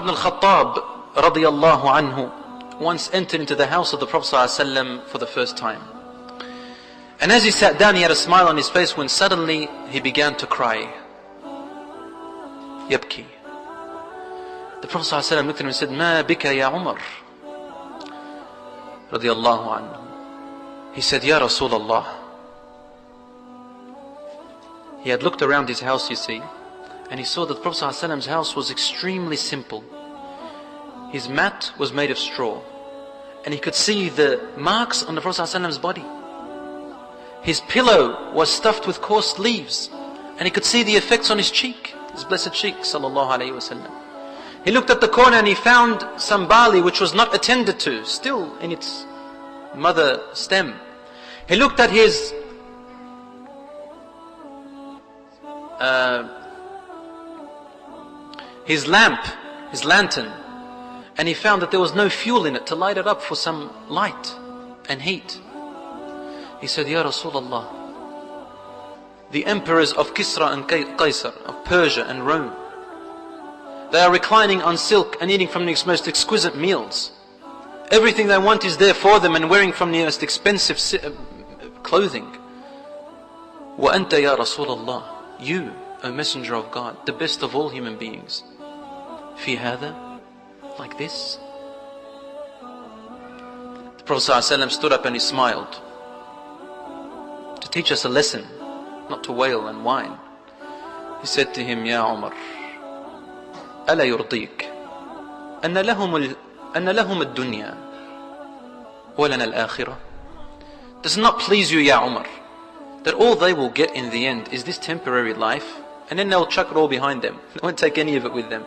ibn al-Khattab radiyallahu anhu once entered into the house of the Prophet ﷺ for the first time. And as he sat down, he had a smile on his face when suddenly he began to cry. Yabki. The Prophet ﷺ looked at him and said, Ma bika ya Umar? Radiyallahu anhu. He said, Ya Rasulullah. He had looked around his house, you see, and he saw that the Prophet ﷺ's house was extremely simple. His mat was made of straw, and he could see the marks on the Prophet ﷺ's body. His pillow was stuffed with coarse leaves, and he could see the effects on his cheek, his blessed cheek, sallallahu alayhi wasallam. He looked at the corner and he found some barley which was not attended to, still in its mother stem. He looked at his lamp, his lantern, and he found that there was no fuel in it to light it up for some light and heat. He said, Ya Rasulullah, the emperors of Kisra and Qaisar, of Persia and Rome, they are reclining on silk and eating from the most exquisite meals. Everything they want is there for them, and wearing from the most expensive clothing. Wa anta ya Rasulullah, you, O Messenger of God, the best of all human beings, fi hadha, like this? The Prophet ﷺ stood up and he smiled to teach us a lesson, not to wail and whine. He said to him, Ya Umar, ألا يرضيك أن لهم الدنيا ولنا الآخرة? Does it not please you, Ya Umar, that all they will get in the end is this temporary life, and then they'll chuck it all behind them, they won't take any of it with them,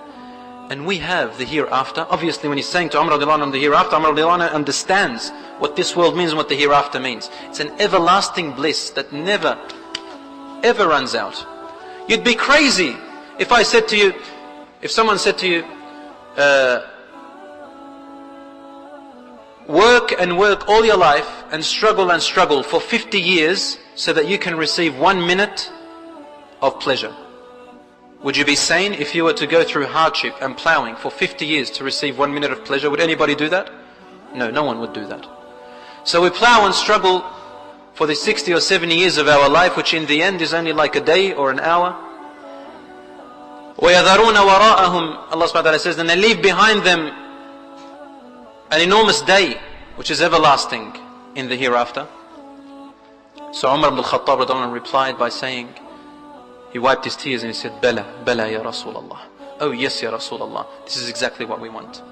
and we have the hereafter? Obviously when he's saying to Umar radiallahu anhu the hereafter, Umar radiallahu anhu understands what this world means and what the hereafter means. It's an everlasting bliss that never ever runs out. You'd be crazy if I said to you, if someone said to you, work and work all your life and struggle for 50 years so that you can receive 1 minute of pleasure. Would you be sane if you were to go through hardship and plowing for 50 years to receive 1 minute of pleasure? Would anybody do that? No, no one would do that. So we plow and struggle for the 60 or 70 years of our life, which in the end is only like a day or an hour. وَيَذَرُونَ وَرَاءَهُمْ, Allah subhanahu wa ta'ala says, and they leave behind them an enormous day, which is everlasting in the hereafter. So Umar ibn al-Khattab replied by saying, he wiped his tears and he said, Bala, Bala ya Rasulullah. Oh yes ya Rasulullah, this is exactly what we want.